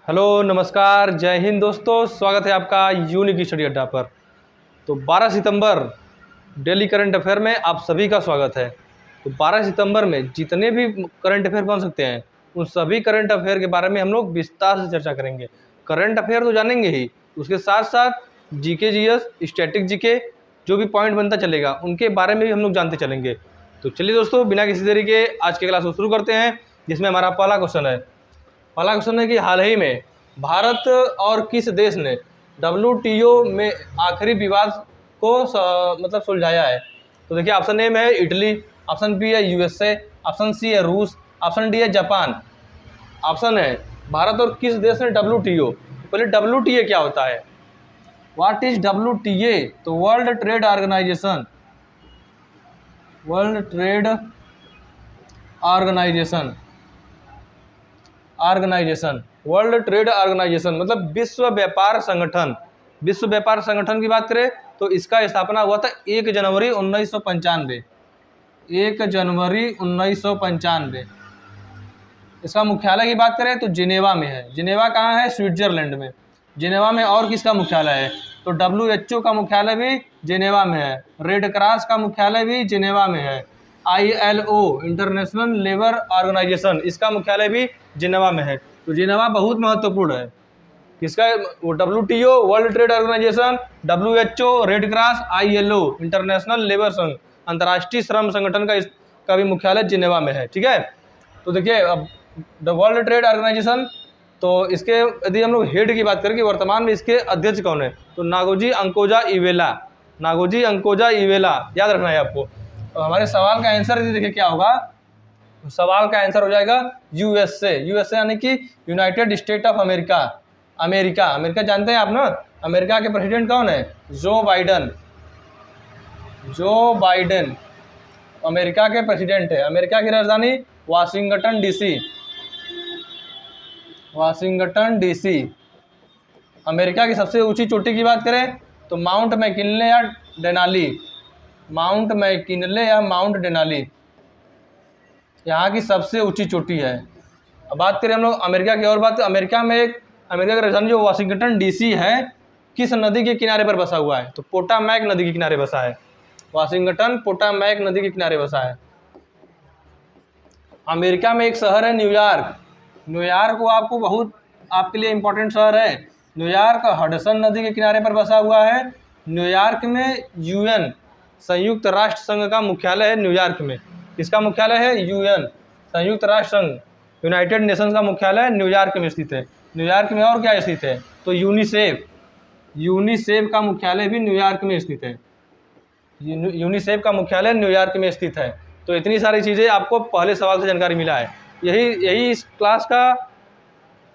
Hello नमस्कार जय हिंद दोस्तों, स्वागत है आपका यूनिक स्टडी अड्डा पर। तो 12 सितंबर डेली करंट अफेयर में आप सभी का स्वागत है। तो 12 सितंबर में जितने भी करंट अफेयर बन सकते हैं उन सभी करंट अफेयर के बारे में हम लोग विस्तार से चर्चा करेंगे। करंट अफेयर तो जानेंगे ही, उसके साथ साथ जीके जीएस, स्टैटिक जीके जो भी पॉइंट बनता चलेगा उनके बारे में भी हम लोग जानते चलेंगे। तो चलिए दोस्तों, बिना किसी देरी के आज के क्लास को शुरू करते हैं, जिसमें हमारा पहला क्वेश्चन है। पहला क्वेश्चन है कि हाल ही में भारत और किस देश ने WTO में आखिरी विवाद को सुलझाया है। तो देखिए, ऑप्शन ए में है इटली, ऑप्शन बी है USA, ऑप्शन सी है रूस, ऑप्शन डी है जापान। ऑप्शन है भारत और किस देश ने WTO। पहले WTA क्या होता है, व्हाट इज WTA? तो world trade organisation, world trade organisation, world trade organisation मतलब विश्व व्यापार संगठन। विश्व व्यापार संगठन की बात करें तो इसका स्थापना हुआ था 1 जनवरी 1995। 1 जनवरी 1995। इसका मुख्यालय की बात करें तो जिनेवा में है। जिनेवा कहाँ है? स्विट्जरलैंड में। जिनेवा में और किसका मुख्यालय है? तो WHO का मुख्यालय भी जिनेवा में है। रेड क्रॉस का मुख्यालय भी जिनेवा में है। ILO इंटरनेशनल लेबर ऑर्गेनाइजेशन, इसका मुख्यालय भी जिनेवा में है। तो जिनेवा बहुत महत्वपूर्ण है। किसका? वो WTO world trade organisation, WHO red cross, ILO international labour संघ, अंतर्राष्ट्रीय श्रम संगठन का भी मुख्यालय जिनेवा में है। ठीक है। तो देखिए, अब द वर्ल्ड ट्रेड ऑर्गेनाइजेशन, तो इसके यदि हम लोग हेड की बात करें कि वर्तमान में इसके अध्यक्ष कौन है, तो नागोजी अंकोजा इवेला। नागोजी अंकोजा इवेला, याद रखना है आपको। तो हमारे सवाल का आंसर देखिए क्या होगा। सवाल का आंसर हो जाएगा USA। USA यानी कि United state of America. America जानते हैं आप ना। अमेरिका के प्रेसिडेंट कौन है? जो बाइडन। अमेरिका के प्रेसिडेंट है। अमेरिका की राजधानी वाशिंगटन DC। अमेरिका की सबसे ऊंची चोटी की बात करें तो माउंट मैकिनले या माउंट डेनाली यहाँ की सबसे ऊंची चोटी है। अब बात करें हम लोग अमेरिका की और बात, अमेरिका की राजधानी जो वाशिंगटन DC है, किस नदी के किनारे पर बसा हुआ है? तो पोटामैक नदी के किनारे बसा है। वाशिंगटन पोटामैक नदी के किनारे बसा है। अमेरिका में एक शहर है न्यूयॉर्क। न्यूयॉर्क वो आपको बहुत आपके लिए इम्पोर्टेंट शहर है। न्यूयॉर्क हडसन नदी के किनारे पर बसा हुआ है। न्यूयॉर्क में UN संयुक्त राष्ट्र संघ का मुख्यालय है। न्यूयॉर्क में किसका मुख्यालय है? UN संयुक्त राष्ट्र संघ, यूनाइटेड नेशंस का मुख्यालय न्यूयॉर्क में स्थित है। न्यूयॉर्क में और क्या स्थित है? तो यूनिसेफ का मुख्यालय भी न्यूयॉर्क में स्थित है। यूनिसेफ का मुख्यालय न्यूयॉर्क में स्थित है। तो इतनी सारी चीज़ें आपको पहले सवाल से जानकारी मिला है। यही इस क्लास का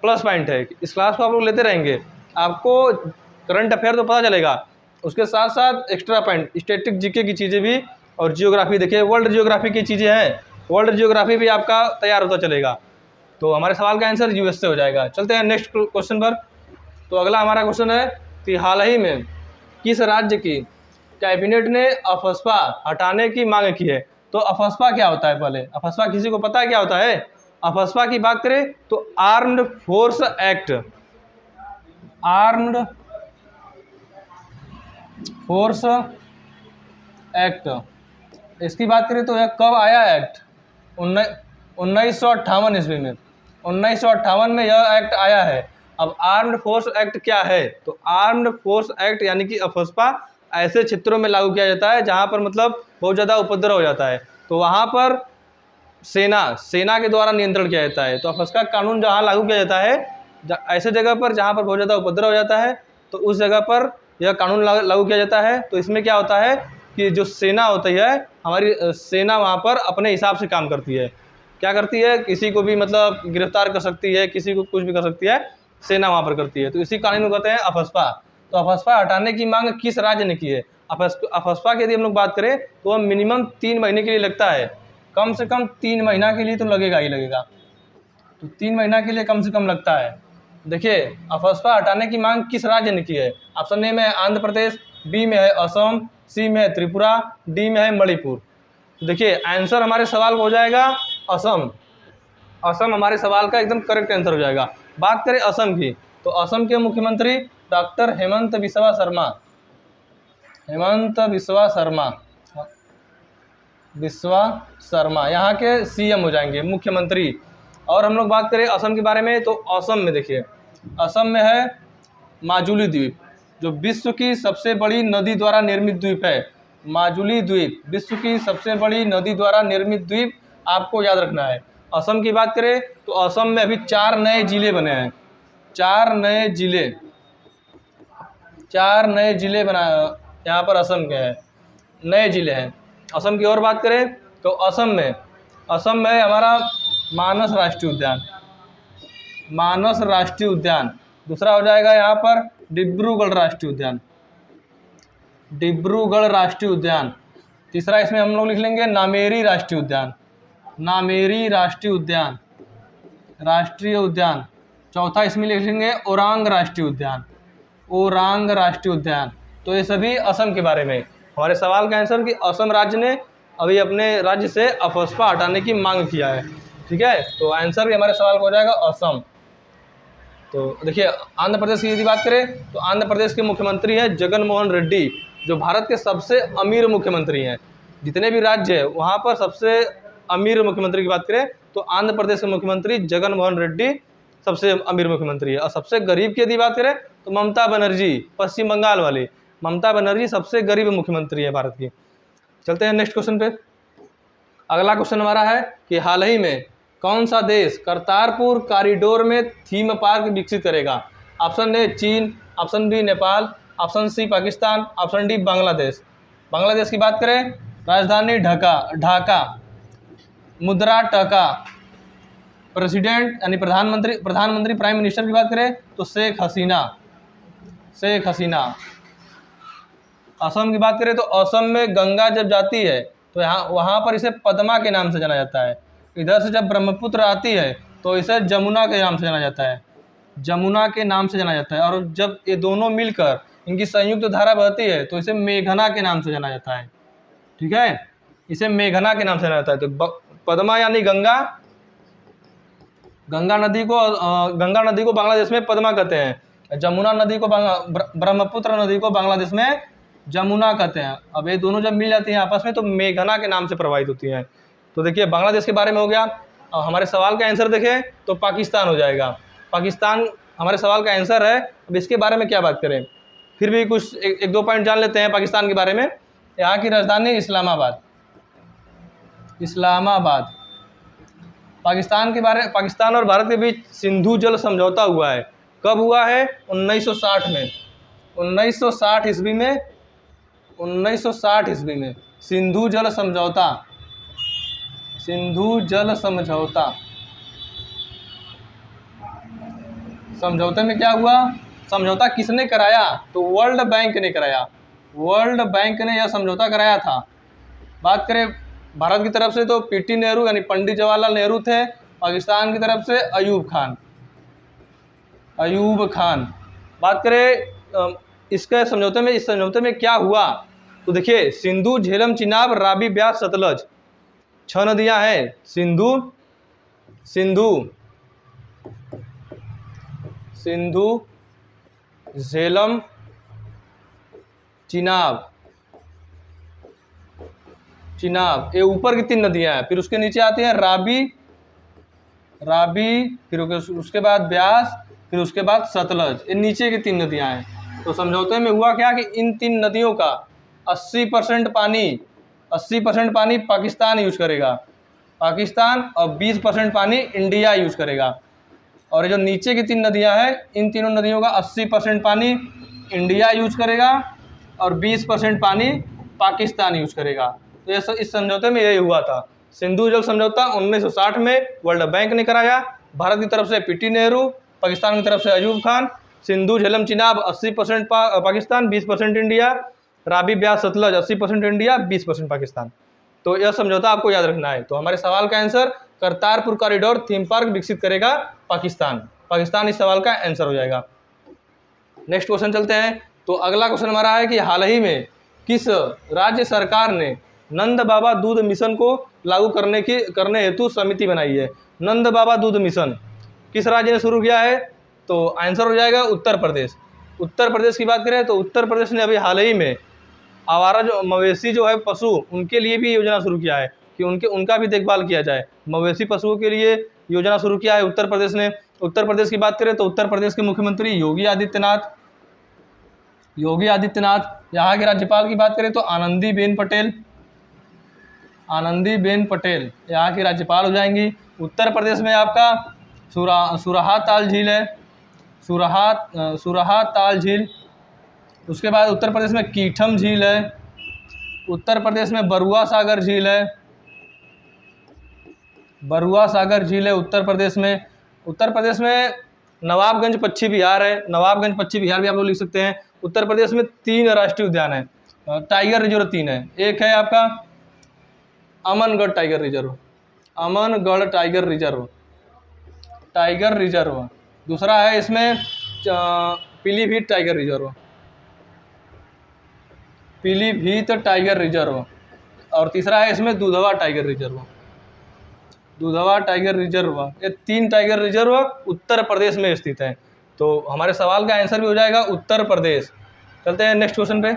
प्लस पॉइंट है। इस क्लास को आप लोग लेते रहेंगे, आपको करंट अफेयर तो पता चलेगा, उसके साथ साथ एक्स्ट्रा पॉइंट स्टैटिक जीके की चीज़ें भी, और जियोग्राफी। देखिए, वर्ल्ड जियोग्राफी की चीज़ें हैं, वर्ल्ड जियोग्राफी भी आपका तैयार होता चलेगा। तो हमारे सवाल का आंसर USA हो जाएगा। चलते हैं नेक्स्ट क्वेश्चन पर। तो अगला हमारा क्वेश्चन है कि हाल ही में किस राज्य की कैबिनेट ने अफस्पा हटाने की मांग की है। तो अफस्पा क्या होता है? पहले अफस्पा किसी को पता है क्या होता है? अफस्पा की बात करें तो आर्म्ड फोर्स एक्ट, इसकी बात करें तो यह कब आया एक्ट? 1958 ईस्वी में। 1958 में यह एक्ट आया है। अब आर्म्ड फोर्स एक्ट क्या है? तो आर्म्ड फोर्स एक्ट यानी कि अफस्पा ऐसे क्षेत्रों में लागू किया जाता है जहां पर मतलब बहुत ज़्यादा उपद्रव हो जाता है, तो वहां पर सेना के द्वारा नियंत्रण किया जाता है। तो अफस्पा कानून जहां लागू किया जाता है, ऐसे जगह पर जहां पर बहुत ज़्यादा उपद्रव हो जाता है, तो उस जगह पर यह कानून लागू किया जाता है। तो इसमें क्या होता है कि जो सेना होती है, हमारी सेना वहाँ पर अपने हिसाब से काम करती है। क्या करती है? किसी को भी मतलब गिरफ्तार कर सकती है, किसी को कुछ भी कर सकती है, सेना वहाँ पर करती है। तो इसी कानून को कहते हैं अफस्पा। तो अफस्पा हटाने की मांग किस राज्य ने की है? अफस्पा की यदि हम लोग बात करें तो वह मिनिमम 3 महीने के लिए लगता है। कम से कम 3 महीना के लिए तो लगेगा ही लगेगा। तो 3 महीना के लिए कम से कम लगता है। देखिए, अफस्पा हटाने की मांग किस राज्य ने की है? ऑप्शन ए में है आंध्र प्रदेश, बी में है असम, सी में है त्रिपुरा, डी में है मणिपुर। देखिए, आंसर हमारे सवाल को हो जाएगा असम। असम हमारे सवाल का एकदम करेक्ट आंसर हो जाएगा। बात करें असम की, तो असम के मुख्यमंत्री डॉक्टर हेमंत बिस्वा शर्मा, हेमंत बिस्वा शर्मा यहाँ के सीएम हो जाएंगे, मुख्यमंत्री। और हम लोग बात करें असम के बारे में, तो असम में देखिए, असम में है माजुली द्वीप, जो विश्व की सबसे बड़ी नदी द्वारा निर्मित द्वीप है। माजुली द्वीप विश्व की सबसे बड़ी नदी द्वारा निर्मित द्वीप, आपको याद रखना है। असम की बात करें तो असम में अभी 4 नए जिले बने हैं, 4 नए जिले बना यहाँ पर असम के हैं, नए जिले हैं। असम की और बात करें तो असम में हमारा मानस राष्ट्रीय उद्यान, दूसरा हो जाएगा यहाँ पर डिब्रूगढ़ राष्ट्रीय उद्यान, तीसरा इसमें हम लोग लिख लेंगे नामेरी राष्ट्रीय उद्यान, चौथा इसमें लिख लेंगे ओरांग राष्ट्रीय उद्यान। तो ये सभी असम के बारे में। हमारे सवाल का आंसर कि असम राज्य ने अभी अपने राज्य से अफस्पा हटाने की मांग किया है, ठीक है। तो आंसर भी हमारे सवाल का हो जाएगा असम। तो देखिए आंध्र प्रदेश की यदि बात करें तो आंध्र प्रदेश के मुख्यमंत्री हैं जगन मोहन रेड्डी, जो भारत के सबसे अमीर मुख्यमंत्री हैं। जितने भी राज्य है वहाँ पर सबसे अमीर मुख्यमंत्री की बात करें तो आंध्र प्रदेश के मुख्यमंत्री जगन मोहन रेड्डी सबसे अमीर मुख्यमंत्री है। और सबसे गरीब की यदि बात करें तो ममता बनर्जी, पश्चिम बंगाल वाली ममता बनर्जी सबसे गरीब मुख्यमंत्री है भारत की। चलते हैं नेक्स्ट क्वेश्चन पे। अगला क्वेश्चन हमारा है कि हाल ही में कौन सा देश करतारपुर कॉरिडोर में थीम पार्क विकसित करेगा? ऑप्शन ए चीन, option B Nepal, option C Pakistan, option D Bangladesh. Bangladesh की बात करें, राजधानी ढाका, मुद्रा टका, प्रेसिडेंट यानी प्रधानमंत्री प्राइम मिनिस्टर की बात करें तो शेख हसीना। असम की बात करें तो असम में गंगा जब जाती है तो वहाँ पर इसे पद्मा के नाम से जाना जाता है। इधर से जब ब्रह्मपुत्र आती है तो इसे जमुना के नाम से जाना जाता है, और जब ये दोनों मिलकर इनकी संयुक्त धारा बहती है तो इसे मेघना के नाम से जाना जाता है, ठीक है, इसे मेघना के नाम से जाना जाता है। तो पद्मा यानी गंगा नदी को बांग्लादेश में पद्मा कहते हैं, जमुना नदी को ब्रह्मपुत्र नदी को बांग्लादेश में जमुना कहते हैं। अब ये दोनों जब मिल जाती हैं आपस में तो मेघना के नाम से प्रवाहित होती हैं। तो देखिए बांग्लादेश के बारे में हो गया। अब हमारे सवाल का आंसर देखें तो पाकिस्तान हो जाएगा। पाकिस्तान हमारे सवाल का आंसर है। अब इसके बारे में क्या बात करें, फिर भी कुछ एक दो पॉइंट जान लेते हैं पाकिस्तान के बारे में। यहाँ की राजधानी इस्लामाबाद। पाकिस्तान और भारत के बीच सिंधु जल समझौता हुआ है। कब हुआ है? 1960 में। 1960 ईस्वी में सिंधु जल समझौते में क्या हुआ? समझौता किसने कराया? तो वर्ल्ड बैंक ने कराया। वर्ल्ड बैंक ने यह समझौता कराया था। बात करें भारत की तरफ से तो पीटी नेहरू यानी पंडित जवाहरलाल नेहरू थे। पाकिस्तान की तरफ से अयूब खान। बात करें इस समझौते में क्या हुआ? तो देखिए सिंधु, झेलम, चिनाब, रावी, ब्यास, सतलज 6 नदियां हैं। सिंधु, झेलम, चिनाब ये ऊपर की 3 नदियां हैं। फिर उसके नीचे आती हैं रावी, फिर उसके बाद ब्यास, फिर उसके बाद सतलज। ये नीचे की 3 नदियां हैं। तो समझौते में हुआ क्या कि इन 3 नदियों का 80% पानी पाकिस्तान यूज करेगा, और 20% पानी इंडिया यूज करेगा। और ये जो नीचे की 3 नदियां हैं, इन तीनों नदियों का 80% पानी इंडिया यूज करेगा और 20% पानी पाकिस्तान यूज करेगा। तो ये इस समझौते में यही हुआ था। सिंधु जल समझौता 1960 में वर्ल्ड बैंक ने कराया। भारत की तरफ से पीटी नेहरू, पाकिस्तान की तरफ से अयूब खान। सिंधु, झेलम, चिनाब 80% पाकिस्तान, 20% इंडिया। रावी, ब्यास, सतलज 80% इंडिया, 20% पाकिस्तान। तो यह समझौता आपको याद रखना है। तो हमारे सवाल का answer Kartarpur corridor theme park विकसित करेगा पाकिस्तान इस सवाल का आंसर हो जाएगा। नेक्स्ट क्वेश्चन चलते हैं। तो अगला क्वेश्चन हमारा है कि हाल ही में किस राज्य सरकार ने नंद बाबा दूध मिशन को लागू करने हेतु समिति बनाई है? नंद बाबा दूध मिशन किस राज्य ने शुरू किया है? तो आंसर हो जाएगा उत्तर प्रदेश। उत्तर प्रदेश की बात करें तो उत्तर प्रदेश ने अभी हाल ही में आवारा जो मवेशी जो है पशु, उनके लिए भी योजना शुरू किया है कि उनका भी देखभाल किया जाए। मवेशी पशुओं के लिए योजना शुरू किया है उत्तर प्रदेश ने। उत्तर प्रदेश की बात करें तो उत्तर प्रदेश के मुख्यमंत्री योगी आदित्यनाथ। यहाँ के राज्यपाल की बात करें तो आनंदीबेन पटेल यहाँ की राज्यपाल हो जाएंगी। उत्तर प्रदेश में आपका सुराहा ताल झील है, सुराहा ताल झील। उसके बाद उत्तर प्रदेश में कीठम झील है। उत्तर प्रदेश में बरुआ सागर झील है, उत्तर प्रदेश में। उत्तर प्रदेश में नवाबगंज पक्षी विहार है, नवाबगंज पक्षी विहार भी आप लोग लिख सकते हैं। उत्तर प्रदेश में 3 राष्ट्रीय उद्यान है, टाइगर रिजर्व 3 है। एक है आपका अमनगढ़ टाइगर रिजर्व, दूसरा है इसमें पीलीभीत टाइगर रिजर्व, और तीसरा है इसमें दुधवा टाइगर रिजर्व। ये 3 टाइगर रिजर्व उत्तर प्रदेश में स्थित है। तो हमारे सवाल का आंसर भी हो जाएगा उत्तर प्रदेश। चलते हैं नेक्स्ट क्वेश्चन पे।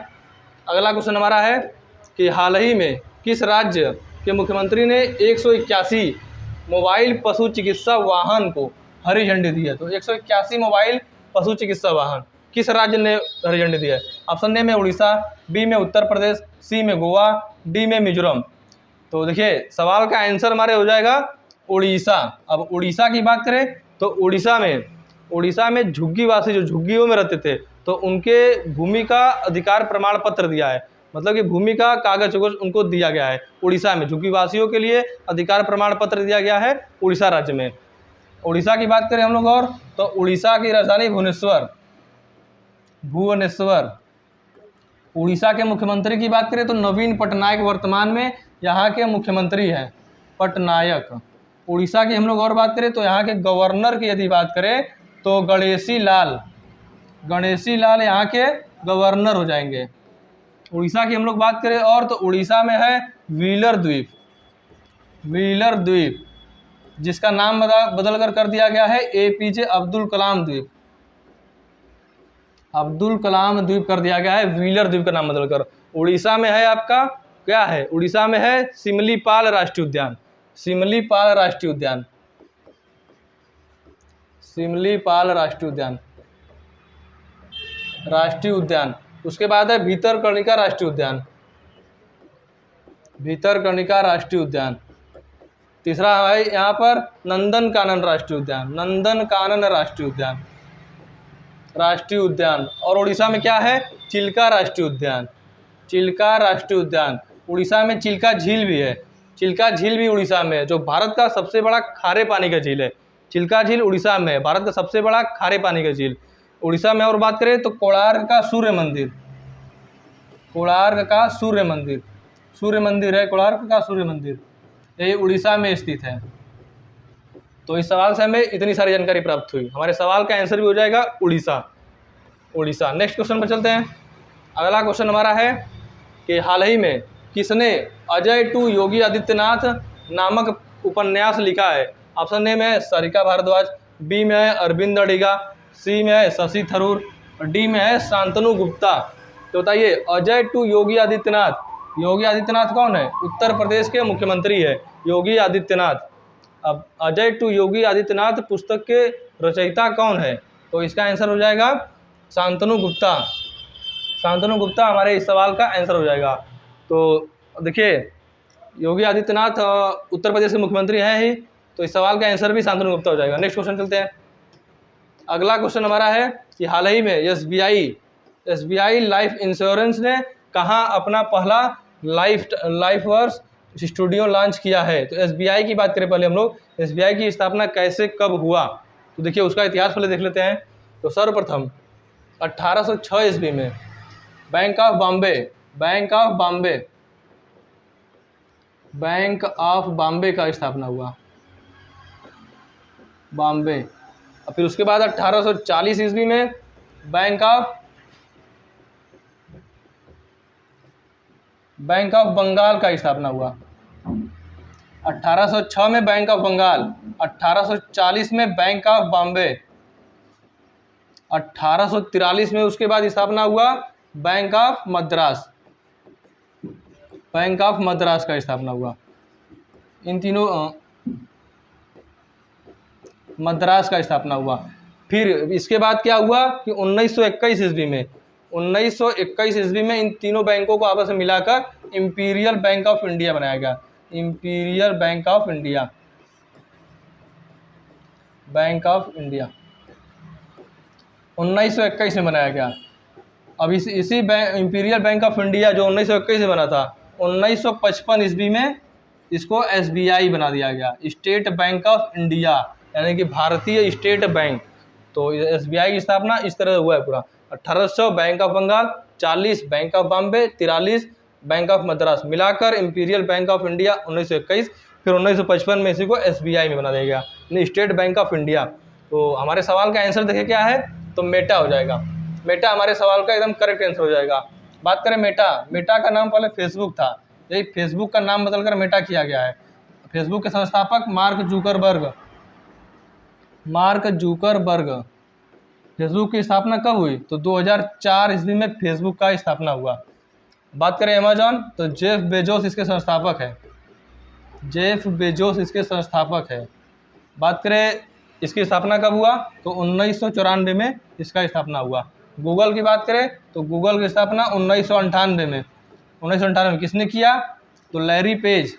अगला क्वेश्चन हमारा है कि हाल ही में किस राज्य के मुख्यमंत्री ने 181 मोबाइल पशु चिकित्सा वाहन को हरी झंडी दी है? तो 181 मोबाइल पशु चिकित्सा वाहन किस राज्य ने हरी झंडी दी है? ऑप्शन ए में उड़ीसा, बी में उत्तर प्रदेश, सी में गोवा, डी में मिजोरम। तो देखिए सवाल का आंसर हमारे हो जाएगा उड़ीसा। अब उड़ीसा की बात करें तो उड़ीसा में झुग्गीवासी जो झुग्गियों में रहते थे, तो उनके भूमि का अधिकार प्रमाण पत्र दिया है, मतलब कि भूमि का कागज उनको दिया गया है। उड़ीसा में झुग्गीवासियों के लिए अधिकार प्रमाण पत्र दिया गया है उड़ीसा राज्य में। उड़ीसा की बात करें हम लोग और तो उड़ीसा की राजधानी भुवनेश्वर। उड़ीसा के मुख्यमंत्री की बात करें तो नवीन पटनायक वर्तमान में यहाँ के मुख्यमंत्री हैं, पटनायक। उड़ीसा की हम लोग और बात करें तो यहाँ के गवर्नर की यदि बात करें तो गणेशी लाल यहाँ के गवर्नर हो जाएंगे। उड़ीसा की हम लोग बात करें और तो उड़ीसा में है व्हीलर द्वीप, जिसका नाम बदल कर दिया गया है APJ अब्दुल कलाम द्वीप कर दिया गया है, व्हीलर द्वीप का नाम बदलकर। उड़ीसा में है आपका क्या है? उड़ीसा में है सिमलीपाल राष्ट्रीय उद्यान। उसके बाद है भितरकनिका राष्ट्रीय उद्यान। तीसरा है यहाँ पर नंदनकानन राष्ट्रीय उद्यान। और उड़ीसा में क्या है? चिल्का राष्ट्रीय उद्यान। उड़ीसा में चिल्का झील भी है, उड़ीसा में, जो भारत का सबसे बड़ा खारे पानी का झील है। चिल्का झील उड़ीसा में है, भारत का सबसे बड़ा खारे पानी का झील उड़ीसा में। और बात करें तो कोणार्क का सूर्य मंदिर, ये उड़ीसा में स्थित है। तो इस सवाल से हमें इतनी सारी जानकारी प्राप्त हुई। हमारे सवाल का आंसर भी हो जाएगा उड़ीसा। नेक्स्ट क्वेश्चन पर चलते हैं। अगला क्वेश्चन हमारा है कि हाल ही में किसने अजय टू योगी आदित्यनाथ नामक उपन्यास लिखा है? ऑप्शन ए में है सारिका भारद्वाज, बी में है अरविंद अडिगा, सी में है शशि थरूर, और डी में है शांतनु गुप्ता। तो बताइए अजय टू योगी आदित्यनाथ कौन है? उत्तर प्रदेश के मुख्यमंत्री है योगी आदित्यनाथ। अब अजय टू योगी आदित्यनाथ पुस्तक के रचयिता कौन है? तो इसका आंसर हो जाएगा शांतनु गुप्ता हमारे इस सवाल का आंसर हो जाएगा। तो देखिए योगी आदित्यनाथ उत्तर प्रदेश के मुख्यमंत्री हैं ही, तो इस सवाल का आंसर भी शांतनु गुप्ता हो जाएगा। नेक्स्ट क्वेश्चन चलते हैं। अगला क्वेश्चन हमारा है कि हाल ही में SBI लाइफ इंश्योरेंस ने कहाँ अपना पहला लाइफ वर्स स्टूडियो लॉन्च किया है? तो SBI की बात करें पहले हम लोग, SBI की स्थापना कैसे कब हुआ? तो देखिए उसका इतिहास पहले देख लेते हैं। तो सर्वप्रथम 1806 ईस्वी में बैंक ऑफ बॉम्बे का स्थापना हुआ, बॉम्बे। और फिर उसके बाद 1840 ईस्वी में बैंक ऑफ बंगाल का स्थापना हुआ। 1806 में बैंक ऑफ बंगाल, 1840 में बैंक ऑफ बॉम्बे, 1843 में उसके बाद स्थापना हुआ bank of Madras, bank of Madras का स्थापना हुआ। इन तीनों मद्रास का स्थापना हुआ। फिर इसके बाद क्या हुआ कि 1921 ईस्वी में, 1921 ईस्वी में इन तीनों बैंकों को आपस में मिलाकर इंपीरियल बैंक ऑफ इंडिया बनाया गया। Imperial bank of India, bank of India 1921 में बनाया गया। अब इसी इंपीरियल बैंक ऑफ इंडिया जो 1921 में बना था, 1955 ईस्वी में इसको SBI बना दिया गया, स्टेट बैंक ऑफ इंडिया, यानी कि भारतीय स्टेट बैंक। तो SBI की स्थापना इस तरह हुआ है पूरा। 1800 bank of Bengal, 40 bank of Bombay, 43 bank of Madras, मिलाकर इंपीरियल बैंक ऑफ इंडिया 1921। फिर 1955 में इसी को SBI में बना दिया गया, यानी स्टेट बैंक ऑफ इंडिया। तो हमारे सवाल का आंसर देखिए क्या है, तो मेटा हो जाएगा। मेटा हमारे सवाल का एकदम करेक्ट आंसर हो जाएगा। बात करें मेटा, मेटा का नाम पहले फेसबुक था, यही फेसबुक का नाम बदलकर मेटा किया गया है। फेसबुक के संस्थापक mark Zuckerberg, mark Zuckerberg. Facebook की स्थापना कब हुई, तो 2004 ईस्वी में फेसबुक का स्थापना हुआ। बात करें अमेजॉन, तो जेफ बेजोस इसके संस्थापक है, जेफ बेजोस इसके संस्थापक है। बात करें इसकी स्थापना कब हुआ, तो 1994 में इसका स्थापना हुआ। गूगल की बात करें तो गूगल की स्थापना 1998 में, 1998 में किसने किया, तो लैरी पेज,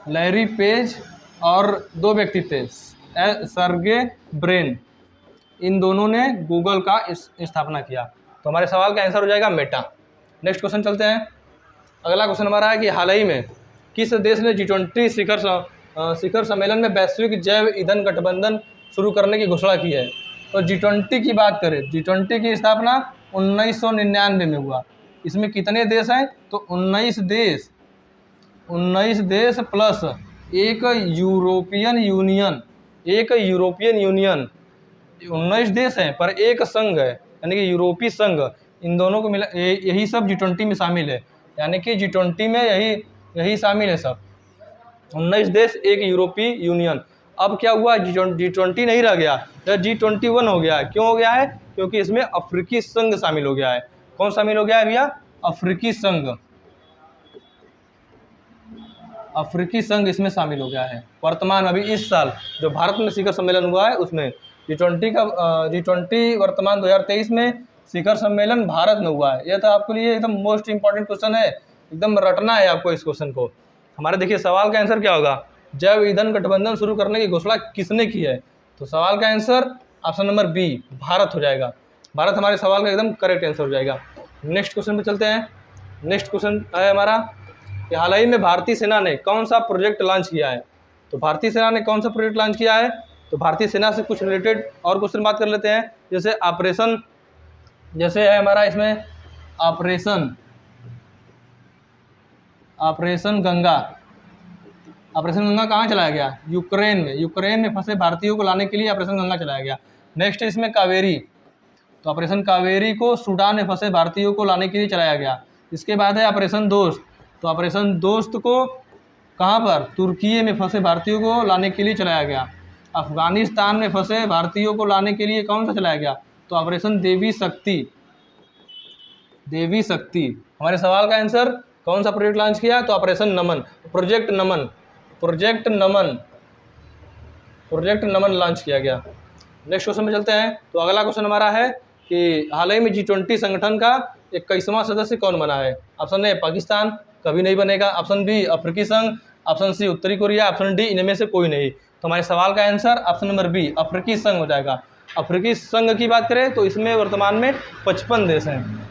लैरी पेज और दो व्यक्ति थे, सर्गे ब्रेन, इन दोनों ने गूगल का स्थापना किया। तो हमारे सवाल का आंसर हो जाएगा मेटा। नेक्स्ट क्वेश्चन चलते हैं। अगला क्वेश्चन हमारा है कि हाल ही में किस देश ने G20 शिखर सम्मेलन में वैश्विक जैव ईंधन गठबंधन शुरू करने की घोषणा की है। तो G20 की बात करें, G20 की स्थापना 1999 में हुआ। इसमें कितने देश हैं, तो 19 देश, 19 देश प्लस एक यूरोपियन यूनियन, एक यूरोपियन यूनियन, 19 देश हैं पर एक संघ है, यानी कि यूरोपीय संघ। इन दोनों को मिला यही सब G20 में शामिल है, यानी कि G20 में यही शामिल है सब, 19 देश एक यूरोपीय यूनियन। अब क्या हुआ, G20 नहीं रह गया, G21 हो गया है। क्यों हो गया है, क्योंकि इसमें अफ्रीकी संघ शामिल हो गया है। कौन शामिल हो गया है भैया, अफ्रीकी संघ, अफ्रीकी संघ इसमें शामिल हो गया है। वर्तमान अभी इस साल जो भारत में शिखर सम्मेलन हुआ है उसमें G20 वर्तमान 2023 में शिखर सम्मेलन भारत में हुआ है। यह तो आपके लिए एकदम मोस्ट इंपॉर्टेंट क्वेश्चन है, एकदम रटना है आपको इस क्वेश्चन को। हमारे देखिए सवाल का आंसर क्या होगा, जैव ईंधन गठबंधन शुरू करने की घोषणा किसने की है। तो सवाल का answer option number B, Bharat हो जाएगा। भारत हमारे सवाल का एकदम करेक्ट आंसर हो जाएगा। नेक्स्ट क्वेश्चन पे चलते हैं। नेक्स्ट क्वेश्चन है हमारा कि हाल ही में भारतीय सेना ने कौन सा प्रोजेक्ट लॉन्च किया है। तो भारतीय सेना ने कौन सा प्रोजेक्ट लॉन्च किया है, तो भारतीय सेना से कुछ रिलेटेड और क्वेश्चन बात कर लेते हैं। जैसे ऑपरेशन, जैसे है हमारा इसमें ऑपरेशन गंगा। ऑपरेशन गंगा कहाँ चलाया गया, यूक्रेन में। यूक्रेन में फंसे भारतीयों को लाने के लिए ऑपरेशन गंगा चलाया गया। नेक्स्ट इसमें कावेरी, तो ऑपरेशन कावेरी को सूडान में फंसे भारतीयों को लाने के लिए चलाया गया। इसके बाद है ऑपरेशन दोस्त, तो ऑपरेशन दोस्त को कहाँ पर, तुर्की में फंसे भारतीयों को लाने के लिए चलाया गया। अफगानिस्तान में फंसे भारतीयों को लाने के लिए कौन सा चलाया गया, तो ऑपरेशन देवी शक्ति, देवी शक्ति। हमारे सवाल का आंसर कौन सा प्रोजेक्ट लॉन्च किया, तो ऑपरेशन नमन, प्रोजेक्ट नमन, प्रोजेक्ट नमन, प्रोजेक्ट नमन लॉन्च किया गया। नेक्स्ट क्वेश्चन में चलते हैं। तो अगला क्वेश्चन हमारा है कि हाल ही में G20 संगठन का 21वां सदस्य कौन बना है। ऑप्शन ए पाकिस्तान, कभी नहीं बनेगा। ऑप्शन बी अफ्रीकी संघ, ऑप्शन सी उत्तरी कोरिया, ऑप्शन डी इनमें से कोई नहीं। तो हमारे सवाल का आंसर ऑप्शन नंबर बी अफ्रीकी संघ हो जाएगा। अफ्रीकी संघ की बात करें तो इसमें वर्तमान में 55 देश हैं।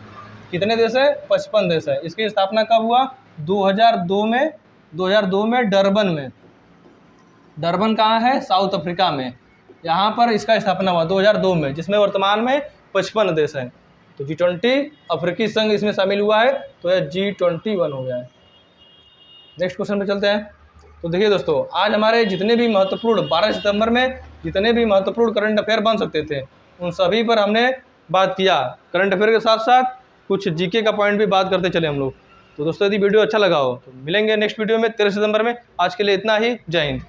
कितने देश है, 55 देश है। इसकी स्थापना कब हुआ, 2002 में, 2002 में डरबन में। डरबन कहाँ है, साउथ अफ्रीका में। यहाँ पर इसका स्थापना हुआ 2002 में, जिसमें वर्तमान में 55 देश हैं। तो G20 अफ्रीकी संघ इसमें शामिल हुआ है, तो यह G21 हो गया है। नेक्स्ट क्वेश्चन पे चलते हैं। तो देखिए दोस्तों, आज हमारे जितने भी महत्वपूर्ण 12 सितंबर में जितने भी महत्वपूर्ण करंट अफेयर बन सकते थे उन सभी पर हमने बात किया। करंट अफेयर के साथ साथ कुछ जीके का पॉइंट भी बात करते चले हम लोग। तो दोस्तों यदि वीडियो अच्छा लगा हो तो मिलेंगे नेक्स्ट वीडियो में 13 सितंबर में। आज के लिए इतना ही, जय हिंद।